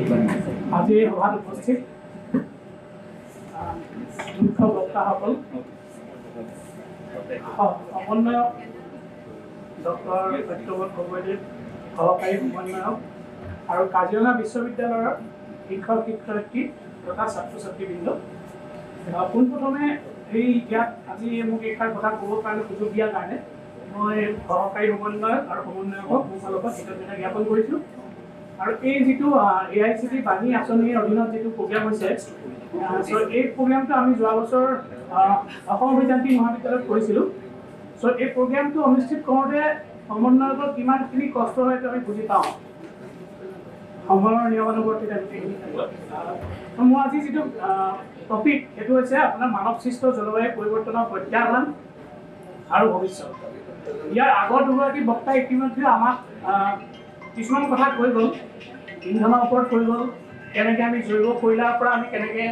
আজি সভাত উপস্থিত মুখ্য বক্তাসকল সমন্বয়ক ডক্টৰ সত্যব্ৰত গগৈদেৱ সহকাৰী সমন্বয়ক আৰু কাজিৰঙা বিশ্ববিদ্যালয়ৰ শিক্ষক শিক্ষয়িত্ৰী তথা ছাত্ৰ ছাত্ৰীবৃন্দ পোনপ্ৰথমে এই ইয়াত আজি মোক এইষাৰ কথা ক'বৰ কাৰণে সুযোগ দিয়াৰ কাৰণে মই সহকাৰী সমন্বয়ক আৰু সমন্বয়কক মোৰ ফালৰ পৰা কৃতজ্ঞতা জ্ঞাপন কৰিছোঁ। আৰু এই যিটো AICT বাণী আঁচনিৰ অধীনত যিটো প্ৰগ্ৰাম হৈছে এই প্ৰগ্ৰামটো আমি যোৱা বছৰ অসম অভিযান্ত্ৰিক মহাবিদ্যালয়ত কৰিছিলোঁ। এই প্ৰগ্ৰামটো অনুষ্ঠিত কৰোঁতে সমন্বয়কৰ কিমানখিনি কষ্ট হয় আমি বুজি পাওঁ। সময়ৰ নিয়মানুৱৰ্তিতা গোটেইখিনি মোৰ আজি যিটো টপিক সেইটো হৈছে আপোনাৰ মানৱ সৃষ্ট জলবায়ু পৰিৱৰ্তনৰ প্ৰত্যাহ্বান আৰু ভৱিষ্যত। ইয়াৰ আগৰ দুগৰাকী বক্তাই ইতিমধ্যে আমাক কিছুমান কথা কৈ গ'ল, ইন্ধনৰ ওপৰত কৈ গ'ল, কেনেকৈ আমি জৈৱ কয়লাৰ পৰা আমি কেনেকৈ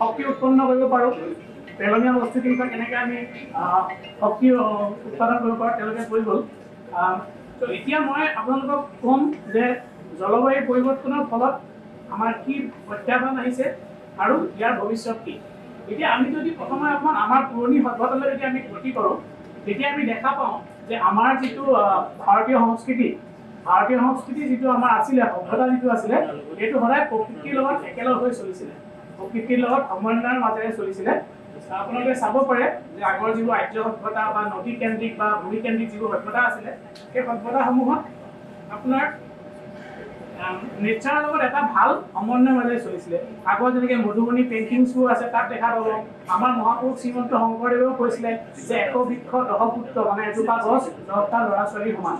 শক্তি উৎপন্ন কৰিব পাৰোঁ, পেলনীয়া বস্তুখিনিৰ পৰা কেনেকৈ আমি শক্তি উৎপাদন কৰিব পাৰোঁ তেওঁলোকে কৈ গ'ল। এতিয়া মই আপোনালোকক ক'ম যে জলবায়ু পৰিৱৰ্তনৰ ফলত আমাৰ কি প্ৰত্যাহ্বান আহিছে আৰু ইয়াৰ ভৱিষ্যত কি। এতিয়া আমি যদি প্ৰথমে অকণমান আমাৰ পুৰণি সভ্যতালৈ যদি আমি গতি কৰোঁ তেতিয়া আমি দেখা পাওঁ যে আমাৰ যিটো ভাৰতীয় সংস্কৃতি যিটো আমাৰ আছিলে, সভ্যতা যিটো আছিলে সেইটো সদায় প্ৰকৃতিৰ লগত একেলগ হৈ চলিছিলে, প্ৰকৃতিৰ লগত সমন্বয়ৰ মাজেৰে চলিছিলে। আপোনালোকে চাব পাৰে যে আগৰ যিবোৰ আৰ্য সভ্যতা বা নদী কেন্দ্ৰিক বা ভূমিকেন্দ্ৰিক যিবোৰ সভ্যতা আছিলে সেই সভ্যতাসমূহত আপোনাৰ নেচাৰৰ লগত এটা ভাল সমন্বয়ৰ মাজেৰে চলিছিলে। আগৰ যেনেকৈ মধুবনী পেইণ্টিংছবোৰ আছে তাত দেখা পাব আমাৰ মহাপুৰুষ শ্ৰীমন্ত শংকৰদেৱেও কৈছিলে যে একবৃক্ষ দহপুত্ৰ, মানে এজোপা গছ 10টা ল'ৰা ছোৱালীৰ সমান।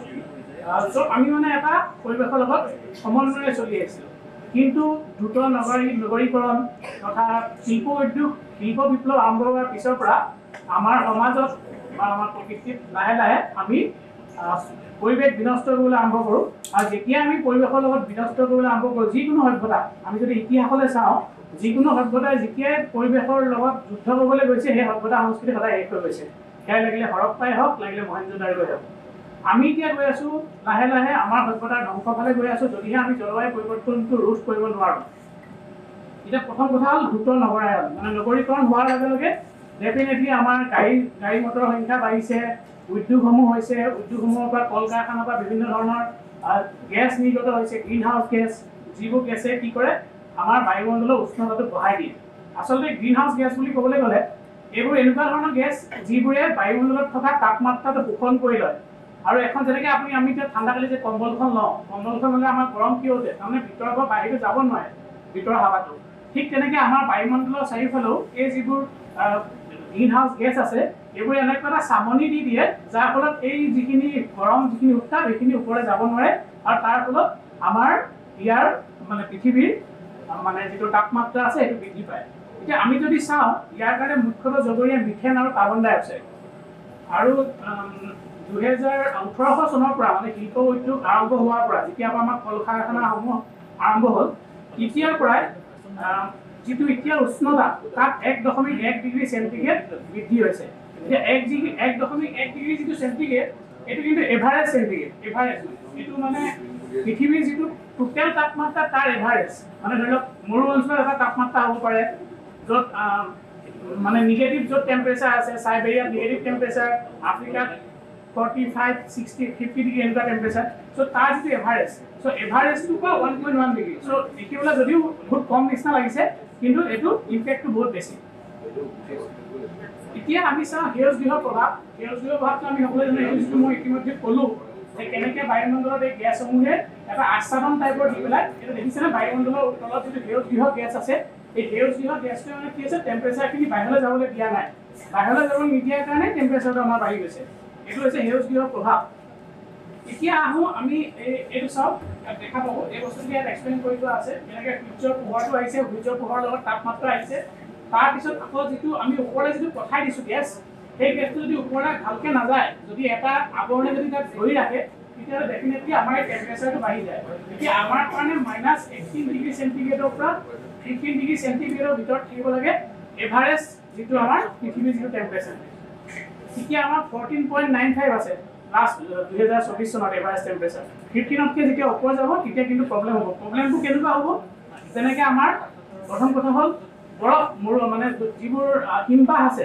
আমি মানে এটা পৰিৱেশৰ লগত সমন্বয়ে চলি আহিছিলোঁ। কিন্তু দ্ৰুত নগৰীকৰণ তথা শিল্প বিপ্লৱ আৰম্ভ হোৱাৰ পিছৰ পৰা আমাৰ সমাজত বা আমাৰ প্ৰকৃতিত লাহে লাহে আমি পৰিৱেশ বিনষ্ট কৰিবলৈ আৰম্ভ কৰোঁ। আৰু যেতিয়া আমি পৰিৱেশৰ লগত বিনষ্ট কৰিবলৈ আৰম্ভ কৰোঁ, যিকোনো সভ্যতা আমি যদি ইতিহাসলৈ চাওঁ, যিকোনো সভ্যতাই যেতিয়াই পৰিৱেশৰ লগত যুদ্ধ কৰিবলৈ গৈছে সেই সভ্যতা সংস্কৃতি সদায় শেষ হৈ গৈছে। সেয়াই লাগিলে হৰপ্পাই হওক, লাগিলে মহেঞ্জোদাৰোই হওক। আমি এতিয়া গৈ আছোঁ লাহে লাহে আমাৰ সভ্যতাৰ ধ্বংসৰ ফালে গৈ আছোঁ যদিহে আমি জলবায়ু পৰিৱৰ্তনটো ৰোধ কৰিব নোৱাৰোঁ। এতিয়া প্ৰথম কথা হ'ল দ্ৰুত নগৰায়ন, মানে নগৰীকৰণ হোৱাৰ লগে লগে ডেফিনেটলি আমাৰ গাড়ী মটৰৰ সংখ্যা বাঢ়িছে, উদ্যোগসমূহ হৈছে, উদ্যোগসমূহৰ পৰা কল কাৰখানাৰ পৰা বিভিন্ন ধৰণৰ গেছ নিৰ্গত হৈছে, গ্ৰীণ হাউচ গেছ, যিবোৰ গেছে কি কৰে আমাৰ বায়ুমণ্ডলৰ উষ্ণতাটো বঢ়াই দিয়ে। আচলতে গ্ৰীণ হাউচ গেছ বুলি ক'বলৈ গ'লে এইবোৰ এনেকুৱা ধৰণৰ গেছ যিবোৰে বায়ুমণ্ডলত থকা তাপমাত্ৰাটো শোষণ কৰি লয়। আৰু এখন যেনেকৈ আমি এতিয়া ঠাণ্ডা কালি যে কম্বলখন লওঁ, কম্বলখন ল'লে আমাৰ গৰম কিয় উঠে, তাৰমানে ভিতৰৰ পৰা বাহিৰটো যাব নোৱাৰে ভিতৰৰ হাৱাটো। ঠিক তেনেকৈ আমাৰ বায়ুমণ্ডলৰ চাৰিওফালেও এই যিবোৰ গ্ৰীণ হাউচ গেছ আছে এইবোৰ এনেকুৱা এটা চামনি দি দিয়ে যাৰ ফলত এই যিখিনি গৰম যিখিনি উত্তাপ সেইখিনি ওপৰলৈ যাব নোৱাৰে আৰু তাৰ ফলত আমাৰ ইয়াৰ মানে পৃথিৱীৰ মানে যিটো তাপমাত্ৰা আছে সেইটো বৃদ্ধি পায়। এতিয়া আমি যদি চাওঁ ইয়াৰ কাৰণে মুখ্যতঃ জগৰীয়া মিথেন আৰু কাৰ্বন ডাই অক্সাইড। আৰু 2018 চনৰ পৰা মানে শিল্প উদ্যোগ আৰম্ভ হোৱাৰ পৰা যেতিয়াৰ পৰা আমাৰ কল কাৰখানাসমূহ আৰম্ভ হ'ল তেতিয়াৰ পৰাই যিটো এতিয়া উষ্ণতা তাত 1.1 ডিগ্ৰী চেণ্টিগ্ৰেড বৃদ্ধি হৈছে। এতিয়া 1.1 ডিগ্ৰী যিটো চেণ্টিগ্ৰেড এইটো কিন্তু এভাৰেজ চেণ্টিগ্ৰেড, এইটো মানে পৃথিৱীৰ যিটো টোটেল তাপমাত্ৰা তাৰ এভাৰেজ। মানে ধৰি লওক মৰু অঞ্চলত এটা তাপমাত্ৰা হ'ব পাৰে য'ত মানে নিগেটিভ য'ত টেম্পাৰেচাৰ আছে, চাইবেৰিয়াত নিগেটিভ টেম্পাৰেচাৰ, আফ্ৰিকাত 45, 60, 50 ডিগ্ৰী এনেকুৱা টেম্পাৰেচাৰ। তাৰ যিটো এভাৰেজ, এভাৰেজটো পৰা 1.1 ডিগ্ৰী। দেখিবলৈ যদিও বহুত কম নিচিনা লাগিছে কিন্তু এইটো ইম্পেক্টটো বহুত বেছি। এতিয়া আমি চাওঁ সেউজ গৃহৰ প্ৰভাৱটো আমি সকলোৱে জানো। যিটো মই ইতিমধ্যে ক'লোঁ যে কেনেকৈ বায়ুমণ্ডলত এই গেছসমূহে এটা আচ্ছাদন টাইপৰ দি পেলাই, এইটো দেখিছেনে বায়ুমণ্ডলৰ তলত যিটো সেউজ গৃহ গেছ আছে এই সেউজ গৃহ গেছটোৱে মানে কি হৈছে টেম্পাৰেচাৰখিনি বাহিৰলৈ যাবলৈ দিয়া নাই, বাহিৰলৈ যাবলৈ নিদিয়াৰ কাৰণে টেম্পাৰেচাৰটো আমাৰ বাঢ়ি গৈছে। এইটো হৈছে সেউজ গৃহৰ প্ৰভাৱ। এতিয়া আহোঁ আমি এইটো চাওক, দেখা পাব এই বস্তুটো ইয়াত এক্সপ্লেইন কৰি থোৱা আছে কেনেকৈ সূৰ্যৰ পোহৰটো আহিছে, সূৰ্যৰ পোহৰৰ লগত তাপমাত্ৰা আহিছে। তাৰপিছত আকৌ যিটো আমি ওপৰলৈ যিটো পঠাই দিছোঁ গেছ, সেই গেছটো যদি ওপৰলৈ ভালকৈ নাযায়, যদি এটা আৱৰণে যদি তাক ধৰি ৰাখে তেতিয়াহ'লে ডেফিনেটলি আমাৰ এই টেম্পাৰেচাৰটো বাঢ়ি যায়। এতিয়া আমাৰ কাৰণে -18 ডিগ্ৰী চেণ্টিগ্ৰেডৰ পৰা 15 ডিগ্ৰী চেণ্টিগ্ৰেডৰ ভিতৰত থাকিব লাগে এভাৰেজ যিটো আমাৰ পৃথিৱীৰ যিটো টেম্পাৰেচাৰ। এতিয়া আমাৰ 14.95 আছে লাষ্ট 2024 চনত এভাৰেজ টেম্পাৰেচাৰ। 15তকৈ যেতিয়া ওপৰ যাব তেতিয়া কিন্তু প্ৰব্লেম হ'ব। প্ৰব্লেমটো কেনেকুৱা হ'ব, যেনেকৈ আমাৰ প্ৰথম কথা হ'ল বৰফ মানে যিবোৰ হিমবাহ আছে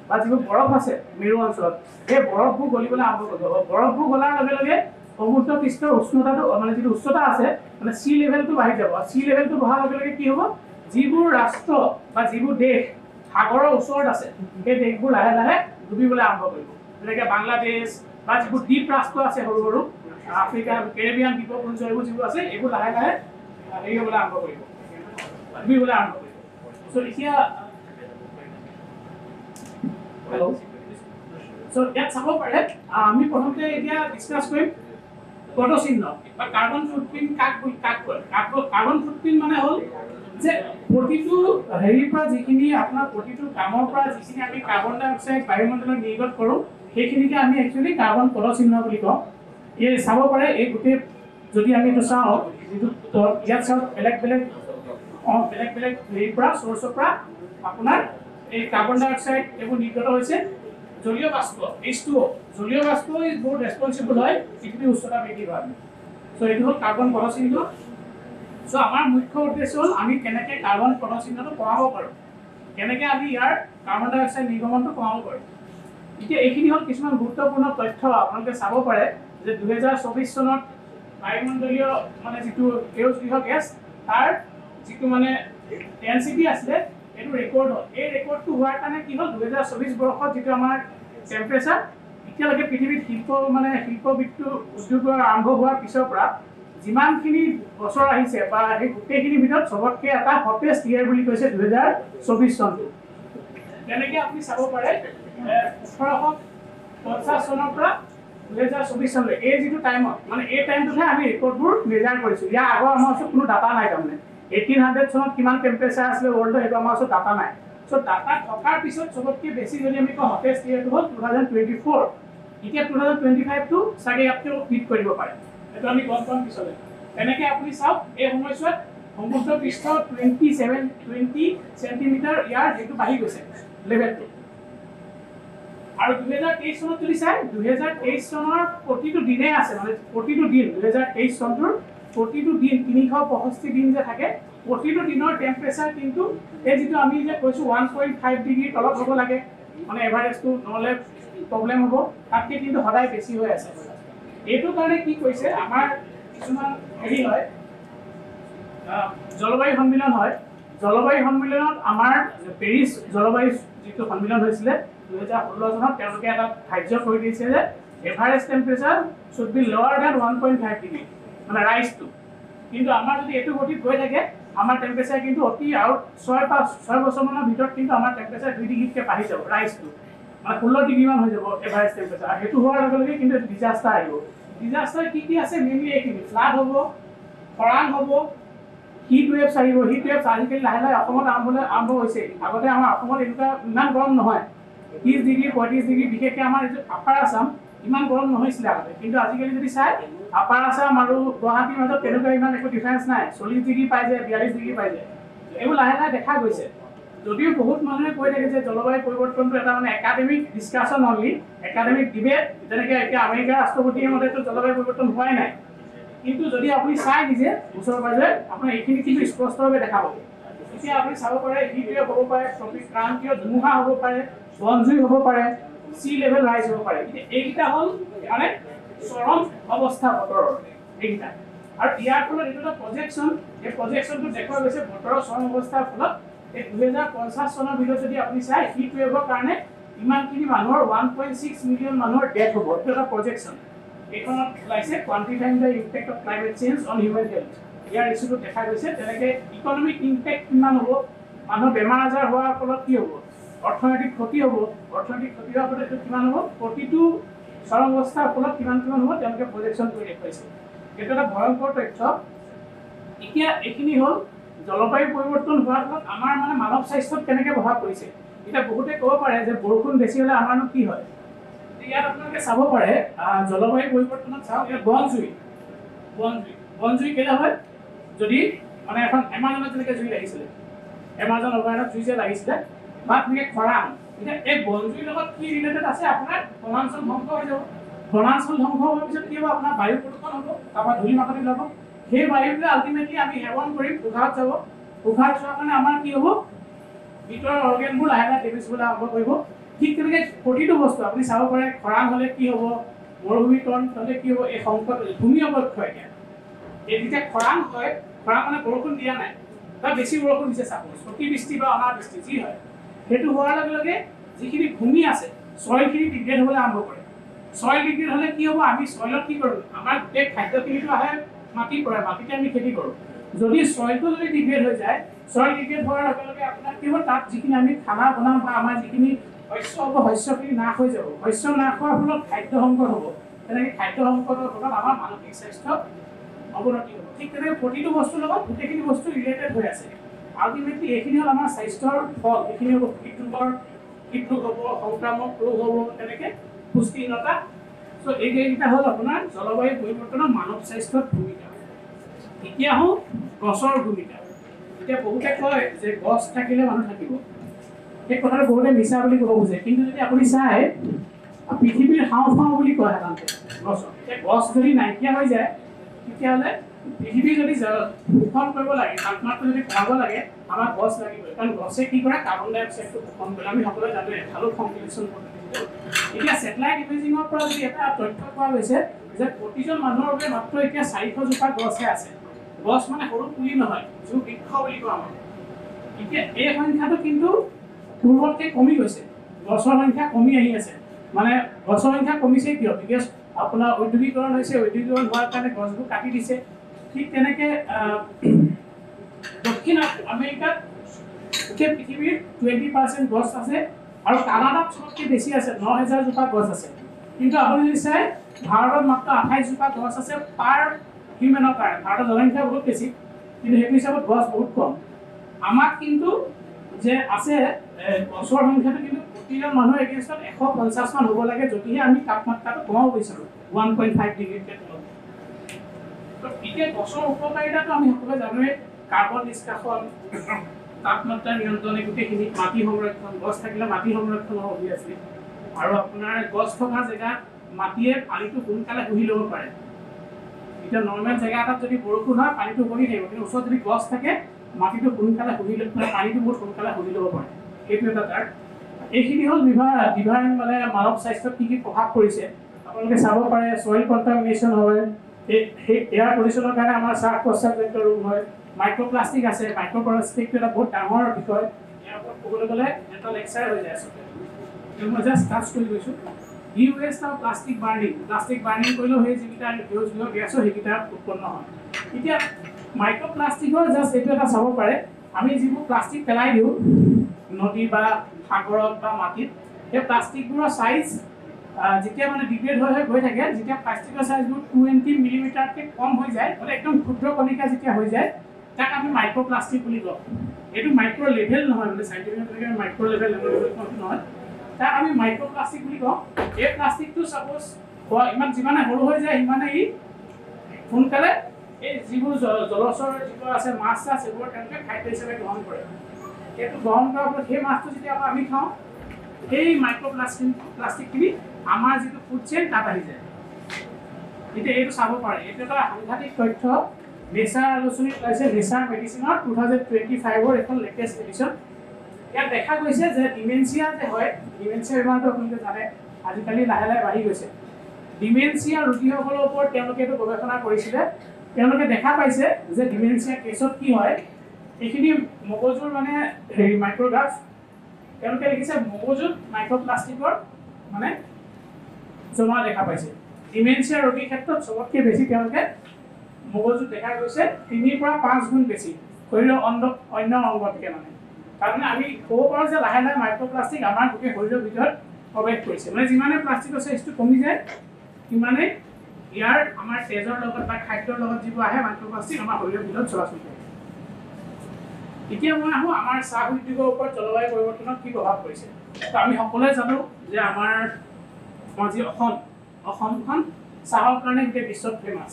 বা যিবোৰ বৰফ আছে মেৰু অঞ্চলত, সেই বৰফবোৰ গলিবলৈ আৰম্ভ কৰিব। বৰফবোৰ গলাৰ লগে লগে সমুদ্ৰ পৃষ্ঠৰ উষ্ণতাটো মানে যিটো উচ্চতা আছে মানে সি লেভেলটো বাঢ়ি যাব। সি লেভেলটো বঢ়াৰ লগে লগে কি হ'ব, যিবোৰ ৰাষ্ট্ৰ বা যিবোৰ দেশ সাগৰৰ ওচৰত আছে সেই দেশবোৰ লাহে লাহে ডুবিবলৈ আৰম্ভ কৰিব। যেনেকৈ বাংলাদেশ বা যিবোৰ দ্বীপ ৰাষ্ট্ৰ আছে সৰু সৰু আফ্ৰিকা কেৰিবিয়ান দ্বীপপুঞ্জ এইবোৰ যিবোৰ আছে এইবোৰ লাহে লাহে হেৰি হ'বলৈ আৰম্ভ কৰিব, ডুবিবলৈ আৰম্ভ কৰিব। চ' এতিয়া ইয়াত চাব পাৰে আমি প্ৰথমতে এতিয়া ডিছকাছ কৰিম পদচিহ্ন বা কাৰ্বন ফুটপ্ৰিণ্ট কাক কয়। কাৰ্বন ফুটপ্ৰিণ্ট মানে হ'ল যে প্ৰতিটো হেৰিৰ পৰা যিখিনি আপোনাৰ প্ৰতিটো কামৰ পৰা যিখিনি আমি কাৰ্বন ডাই অক্সাইড বায়ুমণ্ডলত নিৰ্গত কৰোঁ সেইখিনিকে আমি একচুৱেলি কাৰ্বন পদচিহ্ন বুলি কওঁ। এই চাব পাৰে এই গোটেই যদি আমি এইটো চাওঁ যিটো ইয়াত চাওক বেলেগ বেলেগ হেৰিৰ পৰা চ'ৰ্চৰ পৰা আপোনাৰ এই কাৰ্বন ডাই অক্সাইড এইবোৰ নিৰ্গত হৈছে। জলীয় বাষ্প H2O, জলীয় বাষ্প ইজ বহুত ৰেছপন্সিবল হয় পৃথিৱীৰ উচ্চতা বৃদ্ধি হোৱাত। চ' এইটো হ'ল কাৰ্বন পদচিহ্ন। চ' আমাৰ মুখ্য উদ্দেশ্য হ'ল আমি কেনেকৈ কাৰ্বন পদচিহ্নটো কমাব পাৰোঁ, কেনেকৈ আমি ইয়াৰ কাৰ্বন ডাই অক্সাইড নিৰ্গমনটো কমাব পাৰোঁ। এতিয়া এইখিনি হ'ল কিছুমান গুৰুত্বপূৰ্ণ তথ্য আপোনালোকে চাব পাৰে যে 2024 চনত বায়ুমণ্ডলীয় মানে যিটো সেউজগৃহ গেছ তাৰ যিটো মানে ডেনচিটি আছিলে এইটো ৰেকৰ্ড হ'ল। এই ৰেকৰ্ডটো হোৱাৰ কাৰণে কি হ'ল 2024 বৰ্ষত যিটো আমাৰ টেম্পাৰেচাৰ এতিয়ালৈকে পৃথিৱীত শিল্প উদ্যোগ আৰম্ভ হোৱাৰ পিছৰ পৰা যিমানখিনি বছৰ আহিছে বা সেই গোটেইখিনিৰ ভিতৰত চবতকৈ এটা হটেষ্ট ইয়েৰ বুলি কৈছে 2024 চনটো। তেনেকৈ আপুনি চাব পাৰে 1850 চনৰ পৰা 2024 চনলৈ এই যিটো টাইমত মানে এই টাইমটোতহে আমি ৰেকৰ্ডবোৰ মেজাৰ কৰিছোঁ। ইয়াৰ আগৰ আমাৰ ওচৰত কোনো ডাটা নাই। তাৰমানে 1800 চনত কিমান টেম্পাৰেচাৰ আছিলে ৱৰ্ল্ডৰ সেইটো আমাৰ ওচৰত ডাটা নাই। চ' ডাটা থকাৰ পিছত চবতকৈ বেছি যদি আমি কওঁ হটেষ্ট ইয়েৰটো হ'ল 2024। এতিয়া 2025টো চাগে ইয়াতকৈ হিট কৰিব পাৰে, সেইটো আমি গম পাম পিছলৈ। তেনেকৈ আপুনি চাওক এই সময়ছোৱাত সমুদ্ৰ পৃষ্ঠ 20 চেণ্টিমিটাৰ ইয়াৰ সেইটো বাঢ়ি গৈছে লেভেলটো। আৰু 2023 চনত যদি চাই 2023 চনৰ প্ৰতিটো দিনে আছে মানে প্ৰতিটো দিন 2023 চনটোৰ প্ৰতিটো দিন 365 দিন যে থাকে প্ৰতিটো দিনৰ টেম্পাৰেচাৰ কিন্তু এই যিটো আমি যে কৈছোঁ 1.5 ডিগ্ৰী তলত হ'ব লাগে মানে এভাৰেজটো, নহ'লে প্ৰব্লেম হ'ব, তাতকৈ কিন্তু সদায় বেছি হৈ আছে। এইটো কাৰণে কি কৈছে আমাৰ কিছুমান হেৰি হয় জলবায়ু সন্মিলন হয়। জলবায়ু সন্মিলনত আমাৰ পেৰিছ জলবায়ু যিটো সন্মিলন হৈছিলে 2016 চনত তেওঁলোকে এটা ধাৰ্য কৰি দিছে যে এভাৰেজ টেম্পাৰেচাৰ শুড বি লোৱাৰ দেন 1.5 ডিগ্ৰী মানে ৰাইজটো। কিন্তু আমাৰ যদি এইটো গতিত গৈ থাকে আমাৰ টেম্পাৰেচাৰ কিন্তু অতি আৰু 6 বছৰমানৰ ভিতৰত কিন্তু আমাৰ টেম্পাৰেচাৰ 2 ডিগ্ৰীতকৈ বাঢ়ি যাব ৰাইজটো, মানে 16 ডিগ্ৰীমান হৈ যাব এভাৰেজ টেম্পাৰেচাৰ। সেইটো হোৱাৰ লগে লগে কিন্তু ডিজাষ্টাৰ আহিব। ডিজাষ্টাৰ কি আছে মেইনলি এইখিনি ফ্লাড হ'ব, খৰাং হ'ব, হিট ৱেভছ আহিব। হিট ৱেভছ আজিকালি লাহে লাহে অসমত আৰম্ভ হৈছে। আগতে আমাৰ অসমত এনেকুৱা ইমান গৰম নহয়, 30 ডিগ্ৰী 35 ডিগ্ৰী, বিশেষকৈ আমাৰ এইটো আপাৰ আছাম ইমান গৰম নহৈছিলে আগতে। কিন্তু আজিকালি যদি চাই আপাৰ আছাম আৰু গুৱাহাটীৰ মাজত তেনেকুৱা ইমান একো ডিফাৰেঞ্চ নাই, 40 ডিগ্ৰী পাই যায়, 42 ডিগ্ৰী পাই যায়। এইবোৰ লাহে লাহে দেখা গৈছে। যদিও বহুত মানুহে কৈ থাকে যে জলবায়ু পৰিৱৰ্তনটো এটা মানে academic discussion only, academic debate, যেনেকৈ এতিয়া আমেৰিকাৰ ৰাষ্ট্ৰপতিৰ মতেতো জলবায়ু পৰিৱৰ্তন হোৱাই নাই। কিন্তু যদি আপুনি চাই নিজে ওচৰে পাজৰে আপোনাৰ এইখিনি কিন্তু স্পষ্টভাৱে দেখা পাব। এতিয়া আপুনি চাব পাৰে হিট ৱেভ হ'ব পাৰে, ক্ৰান্তীয় ধুমুহা হ'ব পাৰে, বনজুই হ'ব পাৰে, সি লেভেল ৰাইজ হ'ব পাৰে। এইকেইটা হ'ল মানে চৰম অৱস্থা বতৰৰ এইকেইটা। আৰু ইয়াৰ ফলত এইটো এটা প্ৰজেকশ্যন, এই প্ৰজেকশ্যনটো দেখুওৱা গৈছে বতৰৰ চৰম অৱস্থাৰ ফলত এই 2050 চনৰ ভিতৰত যদি আপুনি চাই হিট ৱেভৰ কাৰণে ইমানখিনি মানুহৰ 1.6 মিলিয়ন মানুহৰ ডেথ হ'ব। এইটো এটা প্ৰজেকশ্যন। এইখনত ওলাইছে quantifying the impact of climate change on human health. ইয়াৰ ইছ্যুটো দেখা গৈছে। তেনেকৈ ইকনমিক ইম্পেক্ট কিমান হ'ব, মানুহৰ বেমাৰ আজাৰ হোৱাৰ ফলত কি হ'ব, অৰ্থনৈতিক ক্ষতি হ'ব, অৰ্থনৈতিক ক্ষতি হোৱাৰ ফলত এইটো কিমান হ'ব, প্ৰতিটো চৰম অৱস্থাৰ ফলত কিমান হ'ব তেওঁলোকে প্ৰজেকশ্যন কৰি দেখুৱাইছে। এইটো এটা ভয়ংকৰ তথ্য। এতিয়া এইখিনি হ'ল জলবায়ু পৰিৱৰ্তন হোৱাৰ ফলত আমাৰ মানে মানৱ স্বাস্থ্যত কেনেকৈ প্ৰভাৱ পৰিছে। এতিয়া বহুতে ক'ব পাৰে যে বৰষুণ বেছি হ'লে আমাৰনো কি হয়। ইয়াত আপোনালোকে চাব পাৰে জলবায়ু পৰিৱৰ্তনত চাওক বনজুই কেলে হয়, যদি মানে এখন এমাজনত যেনেকৈ জুই লাগিছিলে, এমাজন অভয়াৰণ্যত জুই যে লাগিছিলে বা তেনেকৈ খৰাং। এতিয়া এই বনজুইৰ লগত কি ৰিলেটেড আছে, আপোনাৰ বনাঞ্চল ধ্বংস হৈ যাব। বনাঞ্চল ধ্বংস হোৱাৰ পিছত কি হ'ব আপোনাৰ বায়ু প্ৰদূষণ হ'ব, তাৰপৰা ধূলি মাকতি ওলাব, সেই বায়ুটোৱে আল্টিমেটলি আমি সেৱন কৰিম, উশাহত যাব, উশাহত যোৱাৰ কাৰণে আমাৰ কি হ'ব ভিতৰৰ অৰ্গেনবোৰ লাহে লাহে ডেমেজ হ'বলৈ আৰম্ভ কৰিব। ঠিক তেনেকৈ প্ৰতিটো বস্তু আপুনি চাব পাৰে খৰাং হ'লে কি হ'ব, মৰুভূমিকৰণ হ'লে কি হ'ব, এই সংকট ভূমি অৱক্ষয় এতিয়া যেতিয়া খৰাং হয়, খৰাং মানে বৰষুণ দিয়া নাই বা বেছি বৰষুণ দিছে চাপ'জ অতিবৃষ্টি বা অনাবৃষ্টি যি হয়, সেইটো হোৱাৰ লগে লগে যিখিনি ভূমি আছে চইলখিনি ডিগ্ৰেড হ'বলৈ আৰম্ভ কৰে। চইল ডিগ্ৰেড হ'লে কি হ'ব, আমি চইলত কি কৰোঁ, আমাৰ গোটেই খাদ্যখিনিটো আহে মাটিৰ পৰা, মাটিতে আমি খেতি কৰোঁ। যদি চইলটো যদি ডিগ্ৰেড হৈ যায়, চইল ডিগ্ৰেড হোৱাৰ লগে লগে আপোনাৰ কি হ'ব, তাত যিখিনি আমি খানা বনাম বা আমাৰ যিখিনি শস্য হ'ব, শস্যখিনি নাশ হৈ যাব। শস্য নাশ হোৱাৰ ফলত খাদ্য সংকট হ'ব। তেনেকৈ খাদ্য সংকটৰ ফলত আমাৰ মানসিক স্বাস্থ্য অৱনতি হ'ব। ঠিক তেনেকৈ প্ৰতিটো বস্তুৰ লগত গোটেইখিনি বস্তু ৰিলেটেড হৈ আছে। আল্টিমেটলি এইখিনি হ'ল আমাৰ স্বাস্থ্যৰ ফল। এইখিনি হ'ব হৃদৰোগ হ'ব, সংক্ৰামক ৰোগ হ'ব, তেনেকৈ পুষ্টিহীনতা। চ' এইকেইটা হ'ল আপোনাৰ জলবায়ু পৰিৱৰ্তনৰ মানৱ স্বাস্থ্যৰ ভূমিকা। এতিয়া আহোঁ গছৰ ভূমিকা। এতিয়া বহুতে কয় যে গছ থাকিলে মানুহ থাকিব, সেই কথাটো বহুতে মিছা বুলি ক'ব খোজে, কিন্তু যদি আপুনি চাই পৃথিৱীৰ হাওঁফাওঁ বুলি কয় সাধাৰণতে গছক। এতিয়া গছ যদি নাইকিয়া হৈ যায় তেতিয়াহ'লে পৃথিৱী যদি শোষণ কৰিব লাগে, তাপমাত্ৰা যদি কমাব লাগে, আমাক গছ লাগিবই। কাৰণ গছে কি কৰে, কাৰ্বন ডাই অক্সাইডটো শোষণ কৰে। আমি সকলোৱে জানোৱে ভালো সংশ্লেষণ পদ্ধতি। এতিয়া ছেটেলাইট ইমেজিঙৰ পৰা যদি এটা তথ্য পোৱা গৈছে যে প্ৰতিজন মানুহৰ বাবে মাত্ৰ এতিয়া 400 জোপা গছহে আছে। গছ মানে সৰু পুলি নহয়, যিটো বৃক্ষ বুলি কোৱা হয়। এতিয়া এই সংখ্যাটো কিন্তু পূৰ্বতকৈ কমি গৈছে, গছৰ সংখ্যা কমি আহি আছে। মানে গছৰ সংখ্যা কমিছে কিয়? বিকজ আপোনাৰ ঔদ্যোগিকৰণ হৈছে, ঔদ্যোগিকৰণ হোৱাৰ কাৰণে গছবোৰ কাটি দিছে। ঠিক তেনেকৈ দক্ষিণ আমেৰিকাত গোটেই পৃথিৱীৰ 20% গছ আছে আৰু কানাডাত চবতকৈ বেছি আছে, 9000 জোপা গছ আছে। কিন্তু আপুনি যদি চাই ভাৰতত মাত্ৰ 28 জোপা গছ আছে পাৰ হিউমেনৰ কাৰণে। ভাৰতৰ জনসংখ্যা বহুত বেছি, কিন্তু সেইটো হিচাপত গছ বহুত কম। আমাক কিন্তু যে আছে গছৰ সংখ্যাটো কিন্তু প্ৰতিজন মানুহৰ এগেইনষ্টত 150 মান হ'ব লাগে, যদিহে আমি তাপমাত্ৰাটো কমাব বিচাৰোঁ 1.5 ডিগ্ৰীতকৈ তলত। এতিয়া গছৰ উপকাৰিতাটো আমি সকলোৱে জানোৱে, কাৰ্বন নিষ্কাশন, তাপমাত্ৰা নিয়ন্ত্ৰণ, গোটেইখিনি মাটি সংৰক্ষণ। গছ থাকিলে মাটি সংৰক্ষণ হ'ব অভিয়াছলি। আৰু আপোনাৰ গছ থকা জেগাত মাটিয়ে পানীটো সোনকালে শুহি ল'ব পাৰে। এতিয়া নৰ্মেল জেগা এটাত যদি বৰষুণ হয় পানীটো শুহি থাকিব, কিন্তু ওচৰত যদি গছ থাকে মাটিটো সোনকালে শুহি লৈ পেলাই পানীটো বহুত সোনকালে শুহি ল'ব পাৰে। সেইটো এটা তাৰ। এইখিনি হ'ল মানে মানৱ স্বাস্থ্যত কি কি প্ৰভাৱ পৰিছে। আপোনালোকে চাব পাৰে চইল কণ্টামিনেশ্যন হয়, সেই এয়াৰ পলিউশ্যনৰ কাৰণে আমাৰ শ্বাস প্ৰশ্বাসজনিত ৰোগ হয়। মাইক্ৰ'প্লাষ্টিক আছে, মাইক্ৰ'প্লাষ্টিকটো এটা বহুত ডাঙৰ বিষয়। ইয়াৰ ওপৰত ক'বলৈ গ'লে এটা লেকচাৰ হৈ যায় আচলতে। মই জাষ্ট টাচ কৰি গৈছোঁ। ৱেষ্ট আৰু প্লাষ্টিক বাৰ্ণিং কৰিলেও সেই যিকেইটা সেউজগৃহ গেছ হয় সেইকেইটা উৎপন্ন হয়। এতিয়া মাইক্ৰ'প্লাষ্টিকৰ জাষ্ট এইটো এটা চাব পাৰে, আমি যিবোৰ প্লাষ্টিক পেলাই দিওঁ নদী বা সাগৰত বা মাটিত, সেই প্লাষ্টিকবোৰৰ চাইজ যেতিয়া মানে ডিগ্ৰেড হৈ থাকে, যেতিয়া প্লাষ্টিকৰ চাইজবোৰ 20 মিলিমিটাৰতকৈ কম হৈ যায়, মানে একদম ক্ষুদ্ৰ কণিকা যেতিয়া হৈ যায়, তাক আমি মাইক্ৰ'প্লাষ্টিক বুলি কওঁ। এইটো মাইক্ৰ' লেভেল নহয়, মানে চাইণ্টিফিক মাইক্ৰ' লেভেল নহয়, তাক আমি মাইক্ৰ'প্লাষ্টিক বুলি কওঁ। এই প্লাষ্টিকটো চাপ'জ যিমানে সৰু হৈ যায় সিমানে ই সোনকালে এই যিবোৰ জলচৰ যিবোৰ আছে, মাছ চাছ, সেইবোৰ তেওঁলোকে খাদ্য হিচাপে গ্ৰহণ কৰে। সেইটো গ্ৰহণ কৰাৰ ফলত সেই মাছটো যেতিয়া আমি খাওঁ, সেই প্লাষ্টিকখিনি আমাৰ যিটো ফুড চেইন তাত আহি যায়। এতিয়া এইটো চাব পাৰে, এইটো এটা সাংঘাতিক তথ্য। নেচাৰ আলোচনীত ওলাইছে, নেচাৰ মেডিচিনৰ 2025ৰ এখন লেটেষ্ট এডিশ্যন। ইয়াত দেখা গৈছে যে ডিমেনচিয়া যে হয়, ডিমেনচিয়া বেমাৰটো আপোনালোকে জানে আজিকালি লাহে লাহে বাঢ়ি গৈছে। ডিমেনচিয়া ৰোগীসকলৰ ওপৰত তেওঁলোকে এইটো গৱেষণা কৰিছিলে। তেওঁলোকে দেখা পাইছে যে ডিমেনচিয়া কেছত কি হয়, এইখিনি মগজুৰ মানে মাইক্ৰ'গ্ৰাফ, তেওঁলোকে দেখিছে মগজুত মাইক্ৰ'প্লাষ্টিকৰ মানে জমা দেখা পাইছে। ডিমেনচিয়া ৰোগীৰ ক্ষেত্ৰত চবতকৈ বেছি তেওঁলোকে মগজুত দেখা গৈছে 3 পৰা 5 গুণ বেছি শৰীৰৰ অন্য অংগতকৈ। মানে তাৰমানে আমি ক'ব পাৰোঁ যে লাহে লাহে মাইক্ৰ'প্লাষ্টিক আমাৰ গোটেই শৰীৰৰ ভিতৰত প্ৰৱেশ কৰিছে। মানে যিমানে প্লাষ্টিকৰ চাইজটো কমি যায় সিমানেই ইয়াৰ আমাৰ তেজৰ লগত বা খাদ্যৰ লগত যিবোৰ আহে মাইক্ৰ'প্লাষ্টিক আমাৰ শৰীৰৰ ভিতৰত চলাচল কৰে। এতিয়া মই আহোঁ আমাৰ চাহ উদ্যোগৰ ওপৰত জলবায়ু পৰিৱৰ্তনত কি প্ৰভাৱ পৰিছে। আমি সকলোৱে জানো যে আমাৰ যি অসমখন চাহৰ কাৰণে গোটেই বিশ্বত ফেমাছ,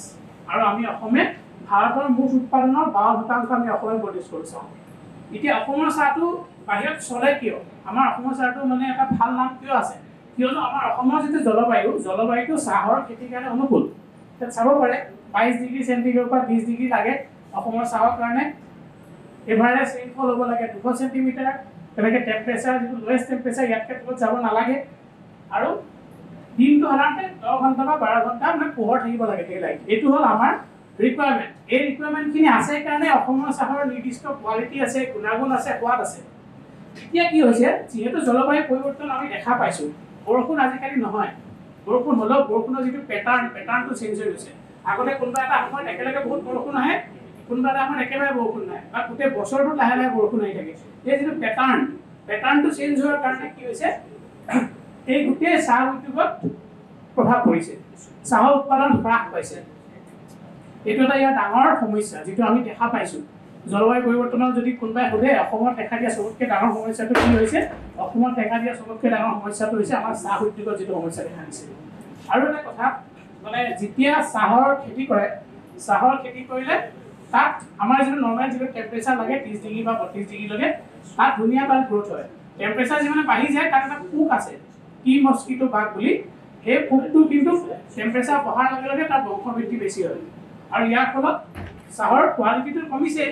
আৰু আমি অসমে ভাৰতৰ মুঠ উৎপাদনৰ 52% আমি অসমে প্ৰডিউচ কৰোঁ চাহ। এতিয়া অসমৰ চাহটো বাহিৰত চলে কিয়? আমাৰ অসমৰ চাহটো মানে এটা ভাল নাম কিয় আছে? কিয়নো আমাৰ অসমৰ যিটো জলবায়ুটো চাহৰ খেতিৰ কাৰণে অনুকূল। তাত চাব পাৰে 22 ডিগ্ৰী চেণ্টিগ্ৰেডৰ পৰা 20 ডিগ্ৰী লাগে অসমৰ চাহৰ কাৰণে। এভাৰেজ ৰেইনফল হ'ব লাগে 200 চেণ্টিমিটাৰ। তেনেকৈ টেম্পাৰেচাৰ যিটো লোৱেষ্ট টেম্পাৰেচাৰ ইয়াতকৈ তলত যাব নালাগে। আৰু দিনটো সাধাৰণতে 10 ঘণ্টা বা 12 ঘণ্টা মানে পোহৰ থাকিব লাগে ডেইলাইট। এইটো হ'ল আমাৰ ৰিকুৱাৰমেণ্ট। এই ৰিকুৱাৰমেণ্টখিনি আছে কাৰণে অসমৰ চাহৰ নিৰ্দিষ্ট কোৱালিটি আছে, গুণাগুণ আছে, সোৱাদ আছে। এতিয়া কি হৈছে, যিহেতু জলবায়ু পৰিৱৰ্তন আমি দেখা পাইছোঁ, বৰষুণ আজিকালি নহয়। বৰষুণ হ'লেও বৰষুণৰ যিটো পেটাৰ্ণটো চেঞ্জ হৈ গৈছে। আগতে কোনোবা এটা সময়ত একেলগে বহুত বৰষুণ আহে, কোনোবা এটা সময়ত একেবাৰে বৰষুণ নাহে, বা গোটেই বছৰটো লাহে লাহে বৰষুণ আহি থাকে। এই যিটো পেটাৰ্ণটো চেঞ্জ হোৱাৰ কাৰণে কি হৈছে, এই গোটেই চাহ উদ্যোগত প্ৰভাৱ পৰিছে। চাহৰ উৎপাদন হ্ৰাস পাইছে। এইটো এটা ইয়াৰ ডাঙৰ সমস্যা যিটো আমি দেখা পাইছোঁ। জলবায়ু পৰিৱৰ্তনৰ যদি কোনোবাই সোধে অসমত দেখা দিয়া চবতকৈ ডাঙৰ সমস্যাটো কি হৈছে, অসমত দেখা দিয়া চবতকৈ ডাঙৰ সমস্যাটো হৈছে আমাৰ চাহ উদ্যোগত যিটো সমস্যা দেখা দিছে। আৰু এটা কথা, মানে যেতিয়া চাহৰ খেতি কৰিলে তাত আমাৰ যিটো নৰ্মেল যিটো টেম্পাৰেচাৰ লাগে 30 ডিগ্ৰী বা 32 ডিগ্ৰীলৈকে, তাত ধুনীয়া তাত গ্ৰোথ হয়। টেম্পাৰেচাৰ যিমানে বাঢ়ি যায় তাত এটা পোক আছে, টি মস্কিটো বাগ বুলি। সেই পোকটো কিন্তু টেম্পাৰেচাৰ বঢ়াৰ লগে লগে তাৰ বংশবৃদ্ধি বেছি হয়। আৰু ইয়াৰ ফলত চাহৰ কোৱালিটিটো কমিছে।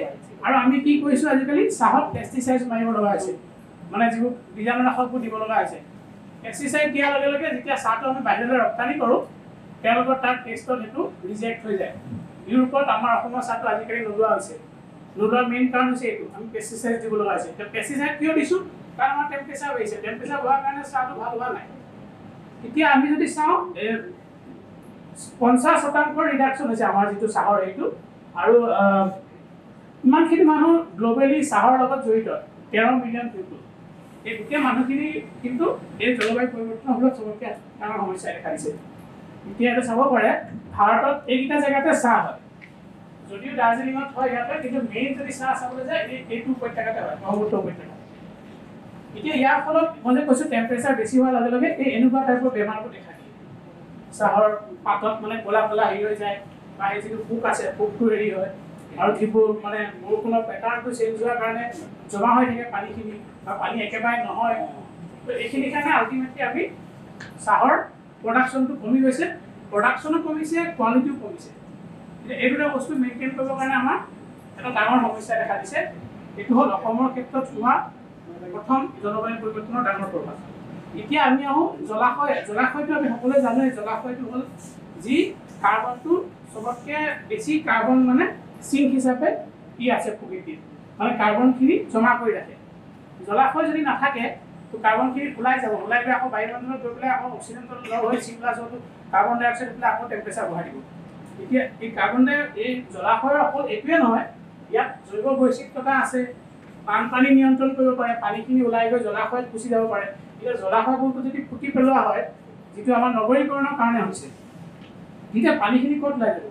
আৰু আমি কি কৰিছোঁ, আজিকালি চাহত পেষ্টিচাইড মাৰিব লগা হৈছে, মানে যিবোৰ বীজাণুনাশকবোৰ দিব লগা হৈছে। পেষ্টিচাইড দিয়াৰ লগে লগে যেতিয়া চাহটো আমি বাহিৰলৈ ৰপ্তানি কৰোঁ, তেওঁলোকৰ তাৰ টেষ্টত সেইটো ৰিজেক্ট হৈ যায়। ইউৰোপত আমাৰ অসমৰ চাহটো আজিকালি নোলোৱা হৈছে। নোলোৱাৰ মেইন কাৰণ হৈছে এইটো, আমি পেষ্টিচাইড দিব লগা হৈছে। এতিয়া পেষ্টিচাইড কিয় দিছোঁ, কাৰণ আমাৰ টেম্পাৰেচাৰ বাঢ়িছে। টেম্পাৰেচাৰ বঢ়াৰ কাৰণে চাহটো ভাল হোৱা নাই। এতিয়া আমি যদি চাওঁ 50% ৰিডাকশ্যন হৈছে আমাৰ যিটো চাহৰ এইটো। আৰু ইমানখিনি মানুহ গ্ল'বেলি চাহৰ লগত জড়িত, 13 মিলিয়ন পিপুল। এই গোটেই মানুহখিনি কিন্তু এই জলবায়ু পৰিৱৰ্তনৰ ফলত চবতকৈ ডাঙৰ সমস্যা দেখা দিছে। এতিয়া এইটো চাব পাৰে, ভাৰতত এইকেইটা জেগাতে চাহ হয়, যদিও দাৰ্জিলিঙত হয় ইয়াতে, কিন্তু মেইন যদি চাহ চাবলৈ যায় এইটো উপত্যকাতে হয়, ব্ৰহ্মপুত্ৰ উপত্যকা। এতিয়া ইয়াৰ ফলত মই যে কৈছোঁ টেম্পাৰেচাৰ বেছি হোৱাৰ লগে লগে এই এনেকুৱা টাইপৰ বেমাৰবোৰ দেখা দিয়ে। চাহৰ পাতত মানে ক'লা ক'লা হেৰি হৈ যায়, বা এই যিটো পোক আছে পোকটো হেৰি হয়। আৰু যিবোৰ মানে বৰষুণৰ পেটাৰ্ণটো চেঞ্জ হোৱাৰ কাৰণে জমা হৈ থাকে পানীখিনি, বা পানী একেবাৰে নহয়। তো এইখিনিৰ কাৰণে আল্টিমেটলি আমি চাহৰ প্ৰডাকশ্যনটো কমি গৈছে, প্ৰডাকশ্যনো কমিছে, কোৱালিটিও কমিছে। এতিয়া এই দুটা বস্তু মেইনটেইন কৰিবৰ কাৰণে আমাৰ এটা ডাঙৰ সমস্যা দেখা দিছে। এইটো হ'ল অসমৰ ক্ষেত্ৰত হোৱা প্ৰথম জলবায়ু পৰিৱৰ্তনৰ ডাঙৰ প্ৰভাৱ। এতিয়া আমি আহোঁ জলাশয়টো আমি সকলোৱে জানোৱে, জলাশয়টো হ'ল যি কাৰ্বনটো চবতকৈ বেছি কাৰ্বন মানে চিংক হিচাপে ই আছে প্ৰকৃতিত, মানে কাৰ্বনখিনি জমা কৰি ৰাখে। জলাশয় যদি নাথাকে তো কাৰ্বনখিনি ওলাই যাব, ওলাই গৈ আকৌ বায়ুমণ্ডলত গৈ পেলাই আকৌ অক্সিজেনটো লগ হৈ C+O2 কাৰ্বন ডাই অক্সাইড পেলাই আকৌ টেম্পাৰেচাৰ বঢ়াই দিব। এতিয়া এই জলাশয়ৰ অকল এইটোৱে নহয়, ইয়াত জৈৱ বৈচিত্ৰতা আছে, বানপানী নিয়ন্ত্ৰণ কৰিব পাৰে, পানীখিনি ওলাই গৈ জলাশয়ত গুচি যাব পাৰে। এতিয়া জলাশয়বোৰটো যদি পুতি পেলোৱা হয়, যিটো আমাৰ নগৰীকৰণৰ কাৰণে হৈছে, তেতিয়া পানীখিনি ক'ত ওলাই যাব?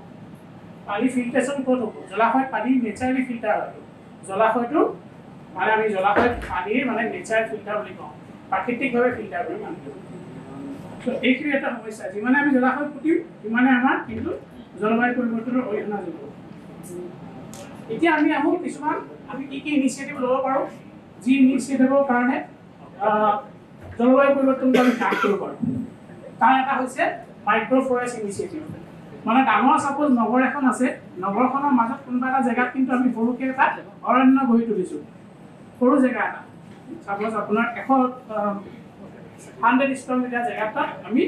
পানী ফিল্ট্ৰেশ্যন ক'ত হ'ব? জলাশয়ত পানী নেচাৰেলি ফিল্টাৰ হয়। জলাশয়টো মানে আমি জলাশয়ত পানীৰ মানে নেচাৰেল ফিল্টাৰ বুলি কওঁ, প্ৰাকৃতিকভাৱে ফিল্টাৰ কৰি পানীটো। তো এইখিনি এটা সমস্যা, যিমানে আমি জলাশয় পুতিম সিমানে আমাৰ কিন্তু জলবায়ু পৰিৱৰ্তনৰ অৰিহণা যোগাব। এতিয়া আমি আহোঁ কিছুমান আমি কি ইনিচিয়েটিভ ল'ব পাৰোঁ, যি ইনিচিয়েটিভৰ কাৰণে জলবায়ু পৰিৱৰ্তনটো আমি হ্ৰাস কৰিব পাৰোঁ। তাৰ এটা হৈছে মাইক্ৰ' ফৰেষ্ট ইনিচিয়েটিভ। মানে ডাঙৰ চাপোজ নগৰ এখন আছে, নগৰখনৰ মাজত কোনোবা এটা জেগাত কিন্তু আমি সৰুকৈ এটা অৰণ্য গঢ়ি তুলিছোঁ। সৰু জেগা এটা, চাপোজ আপোনাৰ 100 স্কোৱাৰ মিটাৰ জেগাত আমি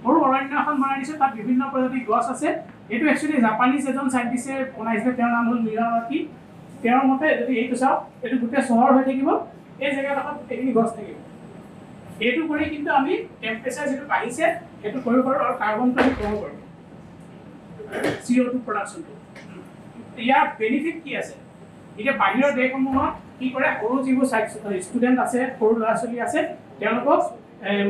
সৰু অৰণ্য এখন বনাই দিছোঁ। তাত বিভিন্ন প্ৰজাতিৰ গছ আছে। এইটো একচুৱেলি জাপানীজ এজন চাইণ্টিষ্টে বনাইছিলে, তেওঁৰ নাম হ'ল মিয়াৱাকি। তেওঁৰ মতে যদি এইটো চাওক, এইটো গোটেই চহৰ হৈ থাকিব, এই জেগাডোখৰত গোটেইখিনি গছ থাকিব। এইটো কৰি কিন্তু আমি টেম্পাৰেচাৰ যিটো বাঢ়িছে সেইটো কৰিব পাৰোঁ, আৰু কাৰ্বনটো আমি কমাব পাৰোঁ, CO2 প্ৰডাকশ্যনটো। ইয়াৰ বেনিফিট কি আছে? এতিয়া বাহিৰৰ দেশসমূহত কি কৰে, সৰু যিবোৰ ষ্টুডেণ্ট আছে, সৰু ল'ৰা ছোৱালী আছে, তেওঁলোকক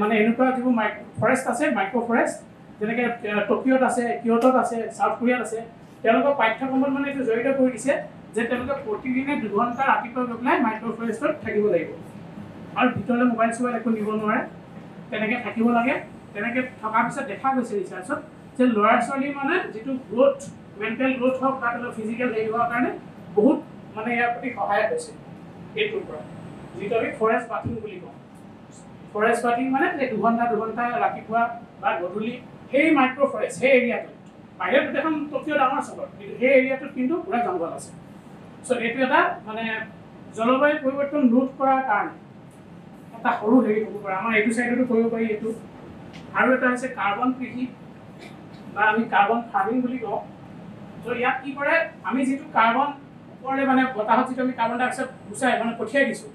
মানে এনেকুৱা যিবোৰ ফৰেষ্ট আছে, মাইক্ৰ' ফৰেষ্ট, যেনেকৈ টকিঅ'ত আছে, কিয়টত আছে, চাউথ কোৰিয়াত আছে, তেওঁলোকৰ পাঠ্যক্ৰমত মানে এইটো জড়িত কৰি দিছে যে তেওঁলোকে প্ৰতিদিনে 2 ঘণ্টা ৰাতিপুৱা গৈ পেলাই মাইক্ৰ' ফৰেষ্টত থাকিব লাগিব, আৰু ভিতৰলৈ মোবাইল চোবাইল একো নিব নোৱাৰে, তেনেকৈ থাকিব লাগে। তেনেকৈ থকাৰ পিছত দেখা গৈছে ৰিচাৰ্চত যে ল'ৰা ছোৱালীৰ মানে যিটো গ্ৰোথ, মেণ্টেল গ্ৰোথ হওক বা তেওঁলোকৰ ফিজিকেল হেৰি হোৱাৰ কাৰণে বহুত মানে ইয়াৰ প্ৰতি সহায় হৈছে এইটোৰ পৰা, যিটো আমি ফৰেষ্ট বাথিং বুলি কওঁ। ফৰেষ্ট বাৰ্ডিং মানে 2 ঘণ্টা ৰাতিপুৱা বা গধূলি সেই মাইক্ৰ ফৰেষ্ট সেই এৰিয়াটো বাহিৰত গোটেইখন টকিঅ' ডাঙৰ চহৰ কিন্তু সেই এৰিয়াটোত কিন্তু পুৰা জংঘল আছে চ' এইটো এটা মানে জলবায়ু পৰিৱৰ্তন ৰোধ কৰাৰ কাৰণে এটা সৰু হেৰি হ'ব পাৰে আমাৰ এইটো চাইডতো কৰিব পাৰি এইটো আৰু এটা হৈছে কাৰ্বন কৃষি বা আমি কাৰ্বন ফাৰ্মিং বুলি কওঁ চ' ইয়াত কি কৰে আমি যিটো কাৰ্বন ওপৰলৈ মানে বতাহত যিটো আমি কাৰ্বন ডাই অক্সাইড গুচাই মানে পঠিয়াই দিছোঁ